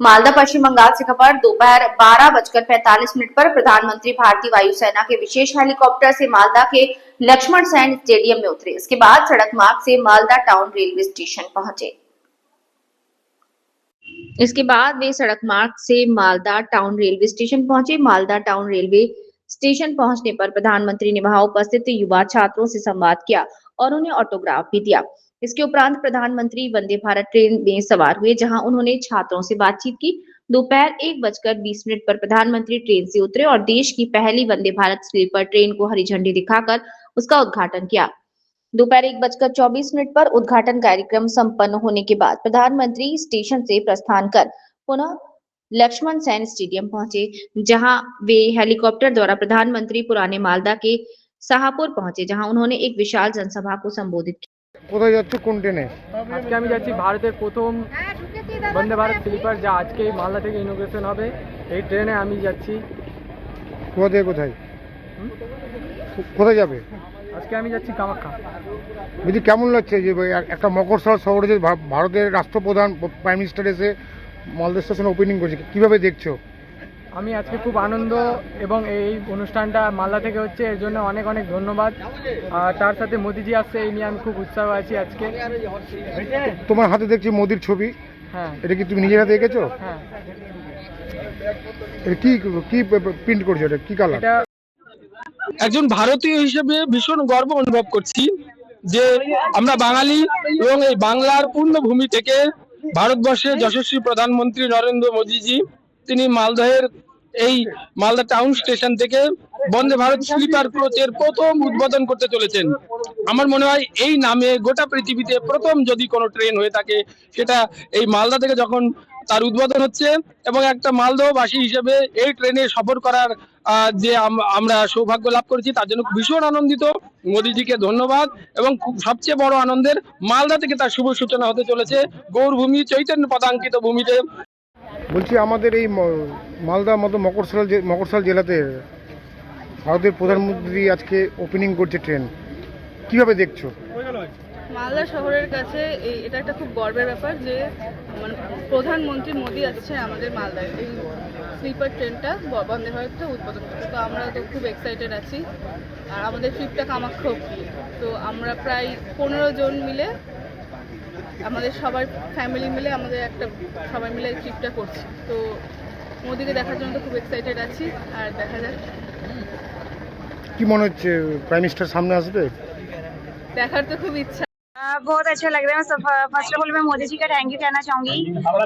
मालदा पश्चिम बंगाल से खबर दोपहर 12:45 पर प्रधानमंत्री भारतीय वायुसेना के विशेष हेलीकॉप्टर से मालदा के लक्ष्मण सेन स्टेडियम में उतरे। इसके बाद सड़क मार्ग से मालदा टाउन रेलवे स्टेशन पहुंचे। मालदा टाउन रेलवे स्टेशन पहुंचने पर प्रधानमंत्री ने वहां उपस्थित युवा छात्रों से संवाद किया और उन्हें ऑटोग्राफ भी दिया। इसके उपरांत प्रधानमंत्री वंदे भारत ट्रेन में सवार हुए, जहां उन्होंने छात्रों से बातचीत की। दोपहर 1:20 पर प्रधानमंत्री ट्रेन से उतरे और देश की पहली वंदे भारत स्लीपर ट्रेन को हरी झंडी दिखाकर उसका उद्घाटन किया। दोपहर 1:24 पर उद्घाटन कार्यक्रम संपन्न होने के बाद प्रधानमंत्री स्टेशन से प्रस्थान कर पुनः लक्ष्मण सेन स्टेडियम पहुंचे, जहां वे हेलीकॉप्टर द्वारा प्रधानमंत्री पुराने मालदा के शाहपुर पहुंचे, जहां उन्होंने एक विशाल जनसभा को संबोधित किया। কোথায় যাচ্ছে কোন ট্রেনে? আজকে আমি যাচ্ছি ভারতের প্রথম বন্দে ভারত স্লিপার, যা আজকে মালদা থেকে ইনোগ্রেশন হবে। এই ট্রেনে আমি যাচ্ছি। কোথা থেকে কোথায়? কোথায় যাবে? আজকে আমি যাচ্ছি কামাখ্যা। বলছি কেমন লাগছে যে একটা মকরসল শহরে যে ভারতের রাষ্ট্রপ্রধান প্রাইম মিনিস্টার এসে মালদা স্টেশন ওপেনিং করছে, কিভাবে দেখছো? আমি আজকে খুব আনন্দ এবং এই অনুষ্ঠানটা মালদা থেকে হচ্ছে, এর জন্য অনেক অনেক ধন্যবাদ। আর তার সাথে মোদিজি আসছে, এই নিয়ে আমি খুব উৎসাহ আছি আজকে। তোমার হাতে দেখছি মোদির ছবি। হ্যাঁ। এটা কি তুমি নিজের হাতে এঁকেছো? হ্যাঁ। এটা কি কি প্রিন্ট করছো? এটা কি কালার? এটা একজন ভারতীয় হিসেবে ভীষণ গর্ব অনুভব করছি যে আমরা বাঙালি এবং এই বাংলার পূর্ণভূমি থেকে ভারতবর্ষের যশস্বী প্রধানমন্ত্রী নরেন্দ্র মোদীজি তিনি মালদহের এই মালদা টাউন স্টেশন থেকে বন্দে ভারত স্লিপার কোচের প্রথম উদ্বোধন করতে চলেছেন। আমার মনে হয় এই নামে গোটা পৃথিবীতে প্রথম যদি কোনো ট্রেন হয়ে থাকে সেটা এই মালদা থেকে যখন তার উদ্বোধন হচ্ছে, এবং একটা মালদহবাসী হিসেবে এই ট্রেনে সফর করার যে আমরা সৌভাগ্য লাভ করেছি তার জন্য ভীষণ আনন্দিত। মোদীজিকে ধন্যবাদ, এবং সবচেয়ে বড় আনন্দের মালদা থেকে তার শুভ সূচনা হতে চলেছে গৌরভূমি চৈতন্য পদাঙ্কিত ভূমিতে। বলছি আমাদের এই মালদা মতো মকরসল জেলাতে ভারতের প্রধানমন্ত্রী আজকে ওপেনিং করছে ট্রেন, কিভাবে দেখছো? মালদা শহরের কাছে এটা একটা খুব গর্বের ব্যাপার যে মানে প্রধানমন্ত্রী মোদী আসছে আমাদের মালদায় এই স্লিপার ট্রেনটা বন্দে ভারতটা উদ্বোধন করতে। তো আমরা তো খুব এক্সাইটেড আছি। আর আমাদের ট্রিপটা কামাখ্যা অবধি, তো আমরা প্রায় 15 জন মিলে আমাদের সবার ফ্যামিলি মিলে আমাদের একটা সবাই মিলে ট্রিপটা করছি। তো মোদীকে দেখার জন্য তো খুব এক্সাইটেড আছি, আর দেখা যাক কি মনে হচ্ছে প্রাইম মিনিস্টার সামনে আসবে? দেখার তো খুব ইচ্ছা। बहुत अच्छा लग रहा है। फर्स्ट ऑफ ऑल मैं मोदी जी का थैंक यू कहना चाहूंगी।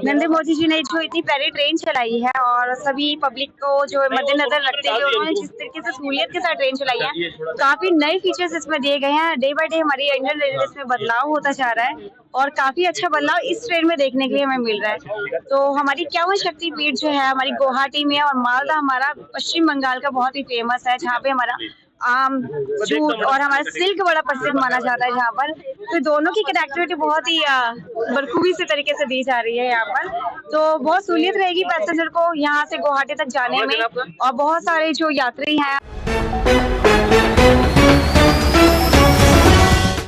नरेंद्र मोदी जी ने जो इतनी प्यारी ट्रेन चलाई है और सभी पब्लिक को जो मद्देनजर रखते हुए उन्होंने जिस तरीके से सहूलियत के साथ ट्रेन चलाई है, काफी नए फीचर्स इसमें दिए गए हैं। डे बाय डे हमारी इंडियन रेलवे में बदलाव होता जा रहा है और काफी अच्छा बदलाव इस ट्रेन में देखने के लिए हमें मिल रहा है। तो हमारी 51 शक्तिपीठ जो है हमारी गुवाहाटी में, और मालदा हमारा पश्चिम बंगाल का बहुत ही फेमस है, जहाँ पे हमारा आम जूट और हमारा सिल्क बड़ा प्रसिद्ध माना जाता है जहाँ पर। तो दोनों की कनेक्टिविटी बहुत ही बखूबी से तरीके से दी जा रही है यहाँ पर। तो बहुत सहूलियत रहेगी पैसेंजर को यहाँ से गुवाहाटी तक जाने में, और बहुत सारे जो यात्री हैं